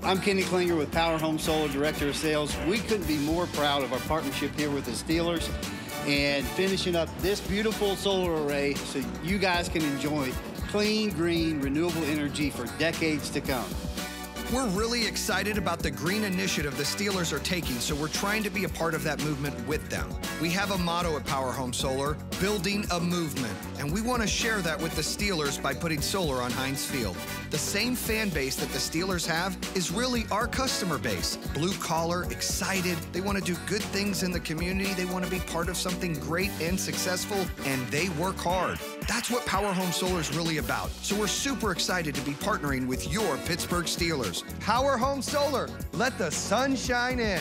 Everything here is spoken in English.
I'm Kenny Klinger with Powerhome Solar, Director of Sales. We couldn't be more proud of our partnership here with the Steelers and finishing up this beautiful solar array so you guys can enjoy clean, green, renewable energy for decades to come. We're really excited about the green initiative the Steelers are taking, so we're trying to be a part of that movement with them. We have a motto at Powerhome Solar, building a movement, and we want to share that with the Steelers by putting solar on Heinz Field. The same fan base that the Steelers have is really our customer base. Blue collar, excited, they want to do good things in the community, they want to be part of something great and successful, and they work hard. That's what Powerhome Solar is really about. So we're super excited to be partnering with your Pittsburgh Steelers. Powerhome Solar, let the sun shine in.